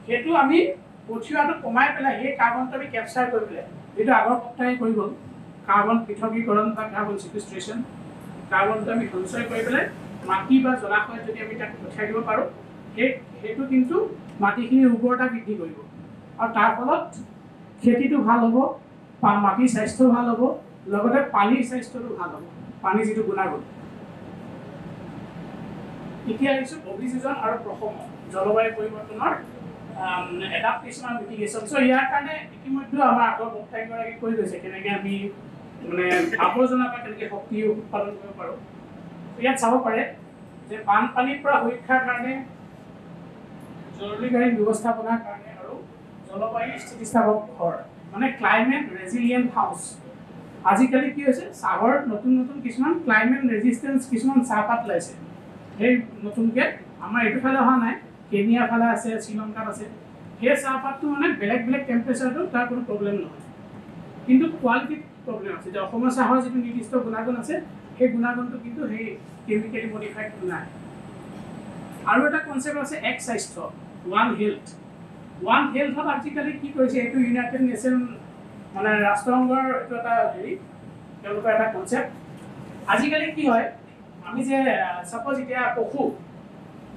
সেইটো আমি পঠিওৱাটো কমাই পেলাই সেই কাৰ্বনটো আমি কেপচাৰ কৰি পেলাই যিটো আগৰ সপ্তাহে কৰি গ'ল কাৰ্বন পৃথকীকৰণ বা কাৰ্বন ছিকুৱেষ্ট্ৰেশ্যন কাৰ্বনটো আমি সঞ্চয় কৰি পেলাই মাটি বা জলাশয়ত যদি আমি তাক পঠিয়াই দিব পাৰোঁ সেইটো কিন্তু মাটিখিনিৰ উৰ্বৰতা বৃদ্ধি কৰিব আৰু তাৰ ফলত খেতিটো ভাল হ'ব মাটিৰ স্বাস্থ্য ভাল হ'ব লগতে পানীৰ স্বাস্থ্যটো ভাল হ'ব পানী যিটো গুণাগুণ এতিয়া আহিছোঁ অভিযোজন আৰু প্ৰশমন জলবায়ু পৰিৱৰ্তনৰ এডাপ্টেশ্যন আৰু মিটিগেশ্যন চ' ইয়াৰ কাৰণে ইতিমধ্যে আমাৰ আগৰ বক্তাগৰাকী কৈ গৈছে কেনেকৈ আমি মানে আৱৰ্জনাৰ পৰা কেনেকৈ শক্তি উৎপাদন কৰিব পাৰোঁ ইয়াত চাব পাৰে যে বানপানীৰ পৰা সুৰক্ষাৰ কাৰণে জৰুৰীকালীন ব্যৱস্থাপনাৰ কাৰণে আৰু জলবায়ু স্থিতিস্থাপক ঘৰ মানে ক্লাইমেট ৰেজিলিয়েণ্ট হাউচ আজিকালি কি হৈছে চাহৰ নতুন কিছুমান ক্লাইমেট ৰেজিষ্টেঞ্চ কিছুমান চাহপাত ওলাইছে সেই নতুনকৈ আমাৰ এইটো ফালে অহা নাই কেনিয়া ফালে আছে শ্ৰীলংকাত আছে সেই চাহপাতটো মানে বেলেগ টেম্পাৰেচাৰটো তাৰ কোনো প্ৰব্লেম নহয় কিন্তু কোৱালিটিত প্ৰব্লেম আছে যে অসমৰ চাহৰ যিটো নিৰ্দিষ্ট গুণাগুণ আছে সেই গুণাগুণটো কিন্তু সেই কেমিকেলি মডিফাইডটো নাই আৰু এটা কনচেপ্ট আছে এক স্বাস্থ্য ওৱান হেল্থত আজিকালি কি কৰিছে এইটো ইউনাইটেড নেশ্যন মানে ৰাষ্ট্ৰসংঘৰ এইটো এটা হেৰি তেওঁলোকৰ এটা কনচেপ্ট আজিকালি কি হয় আমি যে ছাপ'জ এতিয়া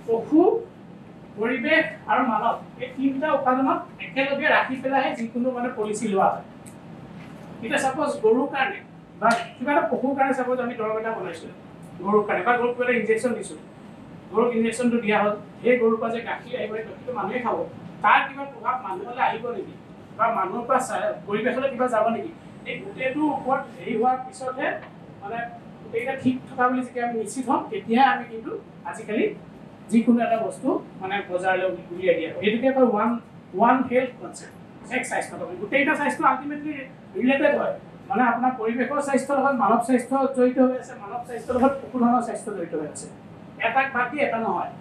পশু পৰিৱেশ আৰু মানৱ এই তিনিটা উপাদানক একেলগে ৰাখি পেলাইহে যিকোনো মানে পলিচি লোৱা হয় এতিয়া ছাপ'জ গৰুৰ কাৰণে বা কিবা এটা পশুৰ কাৰণে ছাপ'জ আমি দৰৱ এটা বনাইছোঁ গৰুৰ কাৰণে বা গৰুক কিবা এটা ইনজেকশ্যন দিছোঁ গৰুক ইনজেকশ্যনটো দিয়া হ'ল সেই গৰুৰ পৰা যে গাখীৰ আহিব সেই গাখীৰটো মানুহে খাব তাৰ কিবা প্ৰভাৱ মানুহলৈ আহিব নেকি বা মানুহৰ পৰা পৰিৱেশলৈ কিবা যাব নেকি এই গোটেইটোৰ ওপৰত হেৰি হোৱাৰ পিছতহে মানে গোটেইকেইটা ঠিক থকা বুলি যেতিয়া আমি নিশ্চিত হ'ম তেতিয়াহে আমি কিন্তু আজিকালি যিকোনো এটা বস্তু মানে বজাৰলৈ উলিয়াই দিয়া হয় এইটোকে কয় ওৱান হেল্থ কনচেপ্ট এক স্বাস্থ্য গোটেইকেইটা স্বাস্থ্য আল্টিমেটলি ৰিলেটেড হয় মানে আপোনাৰ পৰিৱেশৰ স্বাস্থ্যৰ লগত মানৱ স্বাস্থ্য জড়িত হৈ আছে মানৱ স্বাস্থ্যৰ লগত পশুধনৰ স্বাস্থ্য জড়িত হৈ আছে এটাক বাদ দি এটা নহয়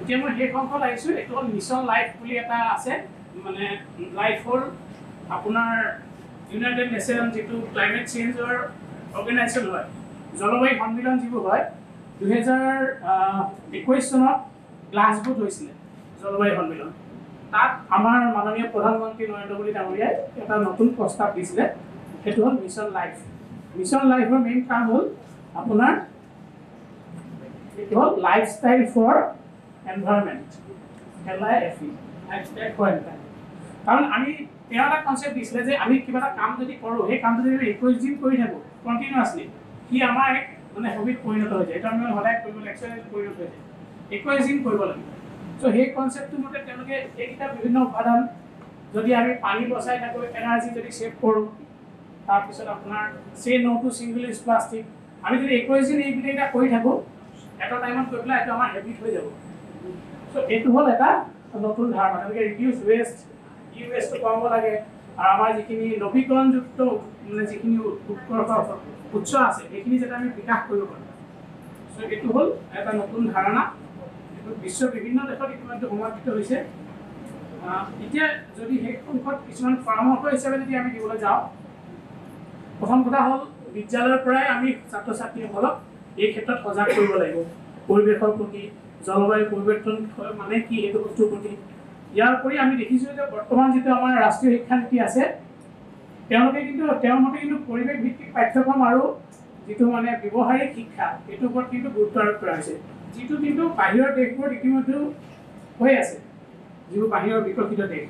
এতিয়া মই সেই অংশত আহিছোঁ এইটো হ'ল মিছন লাইফ বুলি এটা আছে মানে লাইফ হ'ল আপোনাৰ ইউনাইটেড নেশ্যন যিটো ক্লাইমেট চেঞ্জৰ অৰ্গেনাইজেশ্যন হয় জলবায়ু সন্মিলন যিবোৰ হয় 2021 চনত গ্লাছগোত হৈছিলে জলবায়ু সন্মিলন তাত আমাৰ মাননীয় প্ৰধানমন্ত্ৰী নৰেন্দ্ৰ মোদী ডাঙৰীয়াই এটা নতুন প্ৰস্তাৱ দিছিলে সেইটো হ'ল মিছন লাইফৰ মেইন কাম হ'ল আপোনাৰ এইটো হ'ল lifestyle for environment LIFE lifestyle for environment কাৰণ আমি তেওঁ এটা কনচেপ্ট দিছিলে যে আমি কিবা এটা কাম যদি কৰোঁ সেই কামটো যদি 21 দিন কৰি থাকোঁ কণ্টিনিউৱাছলি সি আমাৰ এক মানে হবিত পৰিণত হৈ যায় এইটো আমি সদায় কৰিব লাগে এক্সাৰচাইজ পৰিণত হৈ যায় 21 দিন কৰিব লাগিব চ' সেই কনচেপ্টটোৰ মতে তেওঁলোকে এইকেইটা বিভিন্ন উপাদান যদি আমি পানী বচাই থাকোঁ এনাৰ্জি যদি ছেভ কৰোঁ তাৰপিছত আপোনাৰ চে ন টু ছিংগল ইউজ প্লাষ্টিক আমি যদি 21 দিন এইকেইটা কৰি থাকোঁ এটা টাইমত গৈ পেলাই এইটো আমাৰ হেবিট হৈ যাব চ' এইটো হ'ল এটা নতুন ধাৰণা তেনেকৈ ৰিডিউচ ৱেষ্ট ৱেষ্টটো কমাব লাগে আৰু আমাৰ যিখিনি নৱীকৰণযুক্ত মানে যিখিনি উৎস আছে সেইখিনি যাতে আমি বিকাশ কৰিব পাৰোঁ চ' এইটো হ'ল এটা নতুন ধাৰণা এইটো বিশ্বৰ বিভিন্ন দেশত ইতিমধ্যে সমাদৃত হৈছে এতিয়া যদি সেই অংশত কিছুমান পৰামৰ্শ হিচাপে যদি আমি দিবলৈ যাওঁ প্ৰথম কথা হ'ল বিদ্যালয়ৰ পৰাই আমি ছাত্ৰ ছাত্ৰীসকলক এই ক্ষেত্ৰত সজাগ কৰিব লাগিব পৰিৱেশৰ প্ৰতি জলবায়ু পৰিৱৰ্তন মানে কি সেইটো বস্তুৰ প্ৰতি ইয়াৰ উপৰি আমি দেখিছোঁ যে বৰ্তমান যিটো আমাৰ ৰাষ্ট্ৰীয় শিক্ষানীতি আছে তেওঁলোকে কিন্তু তেওঁৰ মতে কিন্তু পৰিৱেশ ভিত্তিক পাঠ্যক্ৰম আৰু যিটো মানে ব্যৱহাৰিক শিক্ষা এইটোৰ ওপৰত কিন্তু গুৰুত্ব আৰোপ কৰা হৈছে যিটো কিন্তু বাহিৰৰ দেশবোৰত ইতিমধ্যেও হৈ আছে যিবোৰ বাহিৰৰ বিকশিত দেশ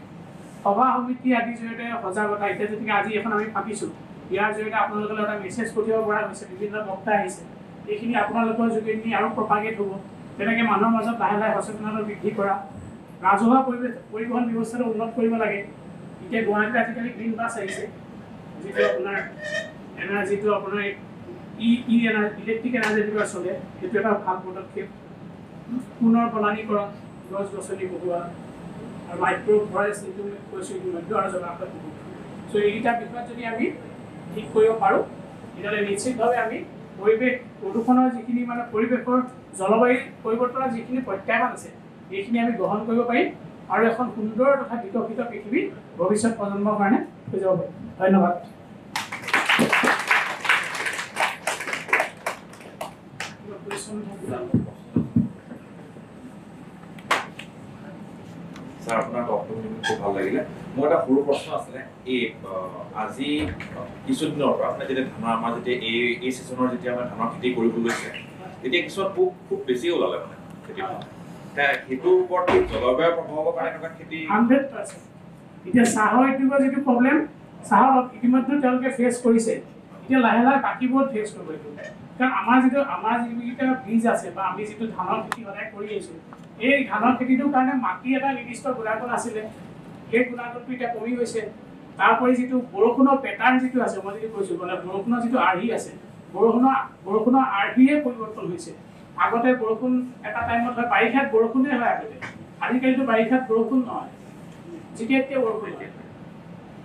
সভা সমিতি আদিৰ জৰিয়তে সজাগতা এতিয়া যেনেকৈ আজি এখন আমি পাতিছোঁ ইয়াৰ জৰিয়তে আপোনালোকলৈ এটা মেছেজ পঠিয়াব পৰা হৈছে বিভিন্ন বক্তা আহিছে এইখিনি আপোনালোকৰ যোগেদি আৰু প্ৰপাগেট হ'ব তেনেকৈ মানুহৰ মাজত লাহে লাহে সচেতনতা বৃদ্ধি কৰা ৰাজহুৱা পৰিবহণ ব্যৱস্থাটো উন্নত কৰিব লাগে এতিয়া গুৱাহাটীত আজিকালি গ্ৰীণ বাছ আহিছে যিটো আপোনাৰ এনাৰ্জিটো আপোনাৰ ইলেক্ট্ৰিক এনাৰ্জিৰ পৰা চলে সেইটো এটা ভাল পদক্ষেপ পুনৰ বনানীকৰণ গছ গছনি বহোৱা আৰু মাইক্ৰ' ফৰেষ্ট যিটো কৈছোঁ ইতিমধ্যে আৰু জলাশয় পুখুৰী। চ' এইকেইটা বিষয়ত যদি আমি ঠিক কৰিব পাৰোঁ তেতিয়াহ'লে নিশ্চিতভাৱে আমি পৰিৱেশ প্ৰদূষণৰ যিখিনি মানে পৰিৱেশৰ জলবায়ু পৰিৱৰ্তনৰ যিখিনি প্ৰত্যাহ্বান আছে এইখিনি আমি গ্ৰহণ কৰিব পাৰিম আৰু এখন সুন্দৰ তথা বিকশিত পৃথিৱী ভৱিষ্যত প্ৰজন্মৰ কাৰণে হৈ যাব পাৰিম। ধন্যবাদ। স্যাৰ আপনাৰ বক্তব্য খুব ভালো লাগিলে। মোৰ এটা সৰু প্ৰশ্ন আছিলে এই আজি কিছুদিনৰ পৰা মানে যেতিয়া ধানৰ আমাৰ যেতিয়া এই ছিজনৰ যেতিয়া আমাৰ ধানৰ খেতি কৰিবলৈ লৈছে তেতিয়া কিছুমান পোক খুব বেছি ওলালে মানে খেতিত। সেইটোৰ ওপৰত জলবায়ুৰ প্ৰভাৱৰ কাৰণে এনেকুৱা খেতি 100%। এতিয়া চাহৰ উদ্যোগৰ যিটো প্ৰব্লেম চাহৰ ইতিমধ্যে তেওঁলোকে ফেচ কৰিছে, এতিয়া লাহে লাহে বাকীবোৰত ফেচ কৰিব লাগিব। কাৰণ আমাৰ যিকেইটা বীজ আছে বা আমি যিটো ধানৰ খেতি সদায় কৰি আহিছোঁ এই ধানৰ খেতিটোৰ কাৰণে মাটি এটা নিৰ্দিষ্ট গুণাগুণ আছিলে, সেই গুণাগুণটো এতিয়া কমি গৈছে। তাৰোপৰি যিটো বৰষুণৰ পেটাৰ্ণ যিটো আছে মই যদি কৈছোঁ মানে বৰষুণৰ যিটো আৰ্হি আছে বৰষুণৰ আৰ্হিয়ে পৰিৱৰ্তন হৈছে। আগতে বৰষুণ এটা টাইমত হয় বাৰিষাত বৰষুণে হয় আগতে, আজিকালিতো বাৰিষাত বৰষুণ নহয়, যেতিয়া এতিয়া বৰষুণ হয়।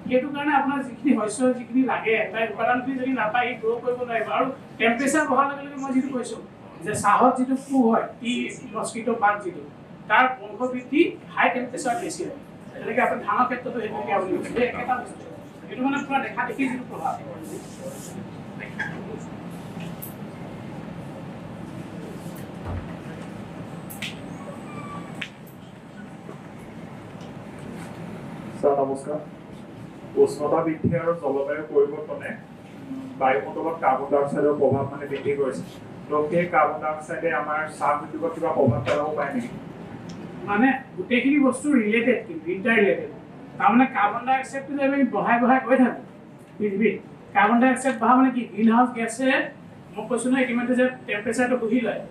সেইটো কাৰণে আপোনাৰ যিখিনি শস্য যিখিনি লাগে তাৰ উপাদানখিনি যদি নাপায় সি গ্ৰ' কৰিব নোৱাৰিব। আৰু টেম্পাৰেচাৰ বঢ়াৰ লগে লগে মই যিটো কৈছোঁ যে চাহত যিটো পোক হয় ই মস্কিটো পাত যিটো তাৰ বংশবৃদ্ধি হাই টেম্পাৰেচাৰত বেছি হয়। তেনেকৈ আপুনি ধানৰ ক্ষেত্ৰতো সেইটোকে আপুনি একেটা বস্তু এইটো মানে পুৰা দেখা দেখি যিটো প্ৰভাৱ। স্যাৰ নমস্কাৰ। উষ্ণতা বৃদ্ধি আৰু জলবায়ু পৰিৱৰ্তনে বায়ুমণ্ডলত কাৰ্বন ডাই অক্সাইডৰ প্ৰভাৱ মানে বৃদ্ধি কৰিছে। তো সেই কাৰ্বন ডাই অক্সাইডে আমাৰ চাহ উদ্যোগত কিবা প্ৰভাৱ পেলাব পাৰে নেকি? মানে গোটেইখিনি বস্তু ৰিলেটেড কিন্তু ইণ্টাৰ ৰিলেটেড। তাৰমানে কাৰ্বন ডাই অক্সাইডটো যে আমি বঢ়াই গৈ থাকোঁ পৃথিৱীত কাৰ্বন ডাই অক্সাইড বঢ়া মানে কি গ্ৰীণ হাউচ গেছে মই কৈছোঁ নহয় ইতিমধ্যে যে টেম্পাৰেচাৰটো শুহি লয়।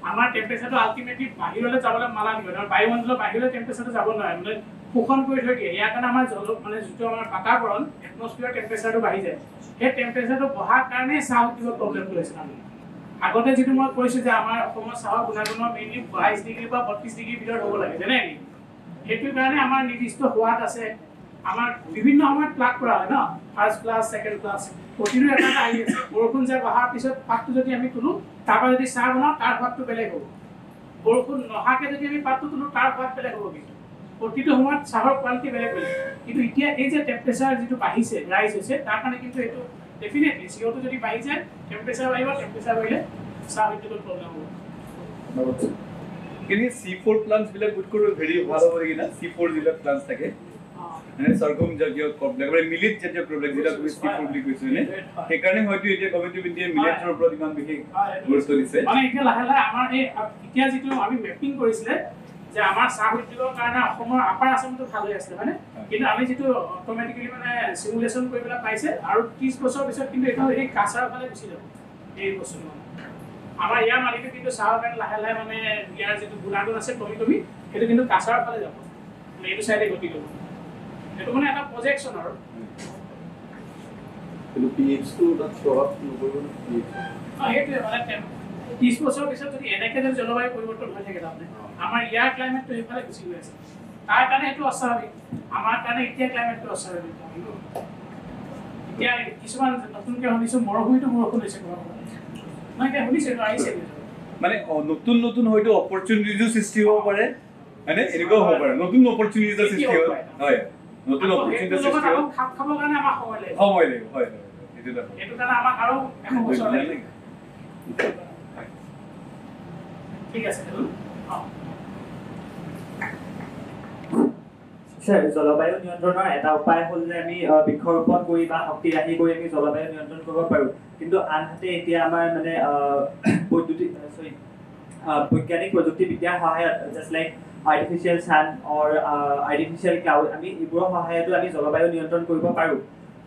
আমাৰ টেম্পাৰেচাৰটো আল্টিমেটলি বাহিৰলৈ যাবলৈ মানা দিব, বায়ুমণ্ডলৰ বাহিৰলৈ টেম্পাৰেচাৰটো যাব নোৱাৰে, মানে শোষণ কৰি থৈ দিয়ে। ইয়াৰ কাৰণে আমাৰ মানে যিটো আমাৰ বাতাবৰণ এটমস্ফিয়াৰ টেম্পাৰেচাৰটো বাঢ়ি যায়। সেই টেম্পাৰেচাৰটো বঢ়াৰ কাৰণে চাহ উদ্যোগত প্ৰব্লেম কৰিছে। তাৰমানে আগতে যিটো মই কৈছোঁ যে আমাৰ অসমৰ চাহৰ গুণাগুণৰ মেইনলি 22 ডিগ্ৰী বা 32 ডিগ্ৰীৰ ভিতৰত হ'ব লাগে যেনেকৈ সেইটোৰ কাৰণে আমাৰ নিৰ্দিষ্ট সোৱাদ আছে। আমাৰ বিভিন্ন সময়ত প্লাগ কৰা হয় ন, ফাৰ্ষ্ট ক্লাছ ছেকেণ্ড ক্লাছ প্ৰতিটো এটা আহি আছে। বৰষুণ যে বহাৰ পিছত পাতটো যদি আমি তোলোঁ তাৰপৰা যদি চাহ বনাওঁ তাৰ সোৱাদটো বেলেগ হ'ব। বৰষুণ নহাকৈ যদি আমি পাতটো তোলোঁ তাৰ সোৱাদ বেলেগ হ'ব। কিন্তু প্ৰতিটো সময়ত চাহৰ কোৱালিটি বেলেগ বেলেগ। কিন্তু এতিয়া এই যে টেম্পাৰেচাৰ যিটো বাঢ়িছে ৰাইজ হৈছে তাৰ কাৰণে কিন্তু এইটো ডেফিনেটলি CO2 যদি বাঢ়ি যায় টেম্পাৰেচাৰ বাঢ়িব, টেম্পাৰেচাৰ বাঢ়িলে চাহ উদ্যোগত প্ৰব্লেম হ'ব। কিন্তু C4 প্লান্টছ বিলাক বুট কৰি ভেৰি ভাল হ'ব নেকি না? C4 যিবিলাক প্লান্টছ থাকে মানে সৰগম জাতীয় কমপ্লেক্স মানে মিলেট জাতীয় প্ৰডাক্ট যিবিলাক তুমি C4 বুলি কৈছো নে, সেইকাৰণে হয়তো এতিয়া গভৰ্ণমেণ্ট ইণ্ডিয়া মিলেটৰ ওপৰত ইমান বিশেষ গুৰুত্ব দিছে। মানে এতিয়া লাহে লাহে আমাৰ এই এতিয়া যিটো আমি মেপিং কৰিছিলে যে আমাৰ চাহ উদ্যোগৰ কাৰণে অসমৰ আপাৰ আছামটো ভাল হৈ আছিলে হয়নে, কিন্তু আমি যিটো অট'মেটিকেলি মানে চিমুলেশ্যন কৰি পেলাই পাইছে আৰু 30 বছৰ পিছত কিন্তু এইটো এই কাছাৰৰ ফালে গুচি যাব। এই বস্তুটো আমাৰ ইয়াৰ মালিকে কিন্তু চাহৰ কাৰণে লাহে লাহে মানে ইয়াৰ যিটো গুণাগুণ আছে কমি কমি সেইটো কিন্তু কাছাৰৰ ফালে যাব, এইটো চাইডে গতি কৰিব। এইটো মানে এটা প্ৰজেকশ্যন আৰু PH2 তাত প্ৰভাৱ নপৰিব নে? সেইটোৱে মানে 30 বছৰৰ পিছত যদি এনেকৈ যদি জলবায়ু পৰিৱৰ্তন হৈ থাকে তাৰমানে আমাৰ ইয়াৰ ক্লাইমেটটো সেইফালে গুচি গৈ আছে, তাৰ কাৰণে এইটো অস্বাভাৱিক। আমাৰ কাৰণে এতিয়া ক্লাইমেটটো অস্বাভাৱিক। এতিয়া কিছুমান নতুনকৈ শুনিছোঁ মৰুভূমিতো বৰষুণ হৈছে মই এতিয়া শুনিছোঁ আহিছে মানে নতুন নতুন হয়তো অপৰচুনিটিজো সৃষ্টি হ'ব পাৰে হয়নে, এনেকুৱাও হ'ব পাৰে নতুন অপৰচুনিটিজৰ সৃষ্টি হয় নতুন অপৰচুনিটিৰ সৃষ্টি হয় খাপ খাবৰ কাৰণে আমাক সময় লাগিব হয় সেইটো কাৰণে আমাক আৰু 1 বছৰ লাগিব। ঠিক আছে জলবায়ু নিয়ন্ত্ৰণৰ এটা উপায় হ'ল যে আমি বৃক্ষৰোপণ কৰি বা শক্তি ৰাহি কৰি আমি জলবায়ু নিয়ন্ত্ৰণ কৰিব পাৰোঁ। কিন্তু আনহাতে এতিয়া আমাৰ মানে বৈজ্ঞানিক প্ৰযুক্তিবিদ্যাৰ সহায়ত জাষ্ট লাইক আৰ্টিফিচিয়েল ছান অৰ আৰ্টিফিচিয়েল ক্লাউড আমি এইবোৰৰ সহায়তো আমি জলবায়ু নিয়ন্ত্ৰণ কৰিব পাৰোঁ।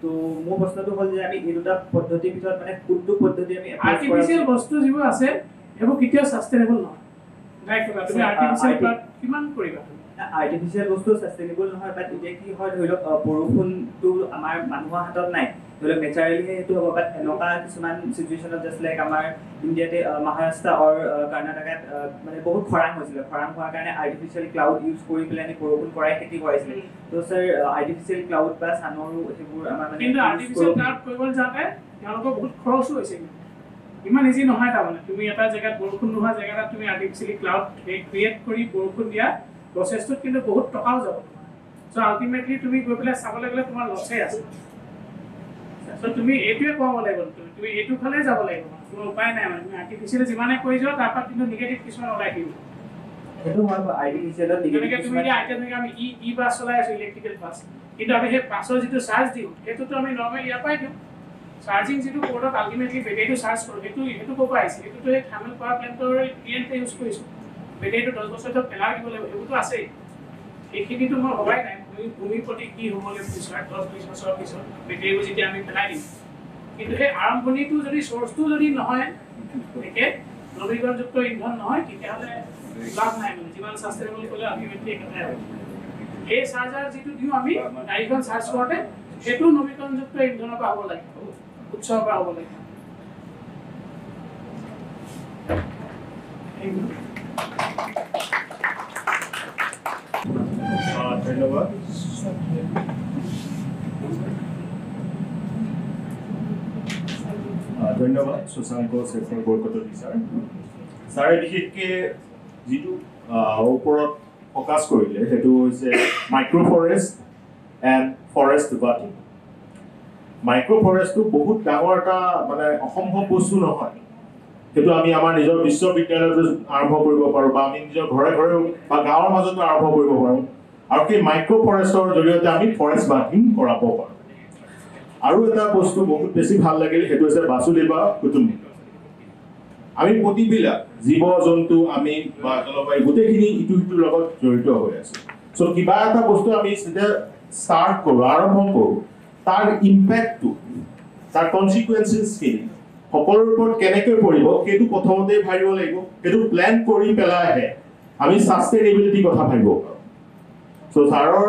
তো মোৰ প্ৰশ্নটো হ'ল যে আমি এই দুটা পদ্ধতিৰ ভিতৰত মানে কোনটো পদ্ধতি আমি আৰ্টিফিচিয়েল বস্তু যিবোৰ আছে সেইবোৰ কেতিয়াও সাষ্টেইনেবল নহয়। তুমি আৰ্টিফিচিয়েল কিমান কৰিবা? আৰ্টিফিচিয়েল বস্তু সাষ্টেইনেবল নহয়, বাট এতিয়া কি হয় ধৰি লওক বৰষুণটো আমাৰ মানুহৰ হাতত নাই, ধৰি লওক নেচাৰেলি সেইটো হ'ব, বাট এনেকুৱা কিছুমান চিটুৱেশ্যনত জাষ্ট লাইক আমাৰ ইণ্ডিয়াতে মহাৰাষ্ট্ৰ আৰু কৰ্ণাটকাত মানে বহুত খৰাং হৈছিলে, খৰাং হোৱাৰ কাৰণে আৰ্টিফিচিয়েল ক্লাউড ইউজ কৰি পেলাই বৰষুণ কৰাই খেতি কৰাইছিলে। তো ছাৰ আৰ্টিফিচিয়েল ক্লাউড বা চানৰো সেইবোৰ আমাৰ মানে কিন্তু আৰ্টিফিচিয়েল ক্লাউড কৰিবলৈ যাওঁতে তেওঁলোকৰ বহুত খৰচো হৈছে, ইমান ইজি নহয়। তাৰমানে তুমি এটা জেগাত বৰষুণ নোহোৱা জেগা এটাত তুমি আৰ্টিফিচিয়েলি ক্লাউড ক্ৰিয়েট কৰি বৰষুণ দিয়া প্ৰচেছটোত কিন্তু বহুত টকাও যাব। চ' আল্টিমেটলি তুমি গৈ পেলাই চাবলৈ গ'লে তোমাৰ লছেই আছে। চ' তুমি এইটোৱে কমাব লাগিব, তুমি এইটো ফালে যাব লাগিব, কোনো উপায় নাই। মানে তুমি আৰ্টিফিচিয়েলি যিমানে কৰি যোৱা তাৰপৰা কিন্তু নিগেটিভ কিছুমান ওলাই থাকিব। সেইটো হয় আৰ্টিফিচিয়েলত যেনেকৈ তুমি এতিয়া আমি ই বাছ চলাই আছোঁ, ইলেক্ট্ৰিকেল বাছ, কিন্তু আমি সেই বাছৰ যিটো চাৰ্জ দিওঁ সেইটোতো আমি নৰ্মেল ইয়াৰ পৰাই দিওঁ। চাৰ্জিং যিটো বৰ্ডত আল্টিমেটলি বেটেৰীটো চাৰ্জ কৰোঁ, সেইটো ক'ৰ পৰা আহিছে? সেইটোতো এই থাৰ্মেল পাৱাৰ প্লেণ্টৰ ইউনিটে ইউজ কৰিছোঁ। বেটেৰীটো 10 বছৰ ধৰি পেলাই দিব লাগিব, সেইবোৰতো আছেই। এইখিনিতো মই ভবাই নাই ভূমিৰ প্ৰতি কি হ'বলৈ পিছত 10-20 বছৰৰ পিছত বেটেৰীবোৰ যেতিয়া আমি পেলাই দিম। কিন্তু সেই আৰম্ভণিটো যদি চ'ৰ্চটো যদি নহয়, গতিকে নৱীকৰণযুক্ত ইন্ধন নহয়, তেতিয়াহ'লে লাভ নাই। মানে যিমান ছাষ্টেইনেবল ক'লে আল্টিমেটলি একেটাই হ'ব। এই চাৰ্জাৰ যিটো দিওঁ আমি গাড়ীখন চাৰ্জ কৰোঁতে, সেইটো নৱীকৰণযুক্ত ইন্ধনৰ পৰা হ'ব লাগে, উৎসৰ পৰা হ'ব লাগে। ধন্যবাদ। ধন্যবাদ শশাংক শেখৰ বৰকটলী ছাৰ। ছাৰে বিশেষকৈ যিটো ওপৰত ফ'কাছ কৰিলে সেইটো হৈছে micro' forest and forest bathing. Micro' ফৰেষ্টটো বহুত ডাঙৰ এটা মানে অসম্ভৱ বস্তু নহয়। সেইটো আমি আমাৰ নিজৰ বিশ্ববিদ্যালয়তো আৰম্ভ কৰিব পাৰোঁ, বা আমি নিজৰ ঘৰে ঘৰেও বা গাঁৱৰ মাজতো আৰম্ভ কৰিব পাৰোঁ। আৰু সেই মাইক্ৰ' ফৰেষ্টৰ জৰিয়তে আমি ফৰেষ্ট বাটিং কৰাব পাৰোঁ। আৰু এটা বস্তু বহুত বেছি ভাল লাগিল, সেইটো হৈছে বাসুদেৱা কুটুম্বকম। আমি প্ৰতিবিলাক জীৱ জন্তু আমি বা জলবায়ু গোটেইখিনি ইটো সিটোৰ লগত জড়িত হৈ আছোঁ। চ' কিবা এটা বস্তু আমি যেতিয়া ষ্টাৰ্ট কৰোঁ, আৰম্ভ কৰোঁ, তাৰ ইম্পেক্টটো, তাৰ কনচিকুৱেঞ্চেছখিনি সকলোৰ ওপৰত কেনেকৈ পৰিব সেইটো প্ৰথমতেই ভাবিব লাগিব। সেইটো প্লেন কৰি পেলাইহে আমি ছাষ্টেইনেবিলিটিৰ কথা ভাবিব পাৰোঁ। চ' ছাৰৰ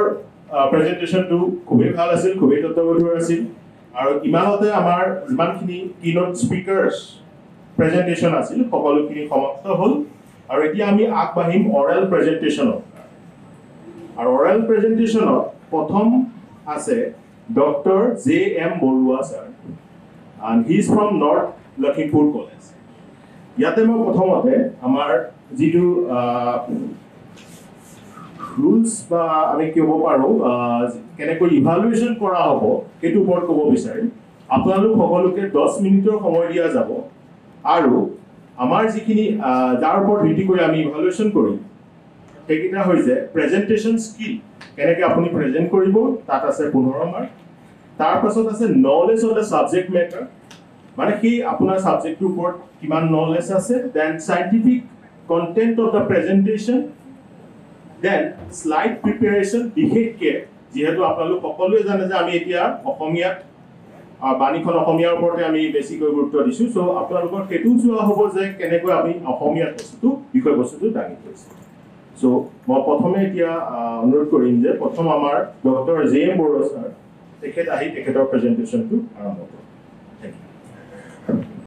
প্ৰেজেণ্টেশ্যনটো খুবেই ভাল আছিল, খুবেই তত্ত্বগধুৰ আছিল। আৰু ইমানতে আমাৰ যিমানখিনি কিনোট স্পীকাৰ্ছ প্ৰেজেণ্টেশ্যন আছিল সকলোখিনি সমাপ্ত হ'ল। আৰু এতিয়া আমি আগবাঢ়িম অৰেল প্ৰেজেণ্টেশ্যনত। আৰু অৰেল প্ৰেজেণ্টেশ্যনত প্ৰথম আছে doctor J.M. Barua sir, and he is from North Lakhimpur College. ইয়াতে মই প্ৰথমতে আমাৰ যিটো ৰুলছ বা আমি ক'ব পাৰোঁ কেনেকৈ ইভালুৱেশ্যন কৰা হ'ব সেইটো ওপৰত ক'ব বিচাৰিম। আপোনালোক সকলোকে 10 মিনিটৰ সময় দিয়া যাব, আৰু আমাৰ যিখিনি যাৰ ওপৰত ভিত্তি কৰি আমি ইভালুৱেশ্যন কৰিম সেইকেইটা হৈছে প্ৰেজেণ্টেশ্যন স্কিল, কেনেকৈ আপুনি প্ৰেজেণ্ট কৰিব, তাত আছে 15 মাৰ্ক। তাৰপাছত আছে knowledge of the subject matter, মানে সেই আপোনাৰ ছাবজেক্টটোৰ ওপৰত কিমান নলেজ আছে। Then scientific content of the presentation, then slide preparation. বিশেষকৈ যিহেতু আপোনালোক সকলোৱে জানে যে আমি এতিয়া অসমীয়াত বাণীখন অসমীয়াৰ ওপৰতে আমি বেছিকৈ গুৰুত্ব দিছোঁ। চ' আপোনালোকৰ সেইটোও চোৱা হ'ব যে কেনেকৈ আমি অসমীয়াত বিষয়বস্তুটো দাঙি ধৰিছোঁ। চ' মই প্ৰথমে এতিয়া অনুৰোধ কৰিম যে প্ৰথম আমাৰ ডক্টৰ J.M. বৰুৱা ছাৰ, তেখেত আহি তেখেতৰ প্ৰেজেণ্টেশ্যনটো আৰম্ভ কৰিব।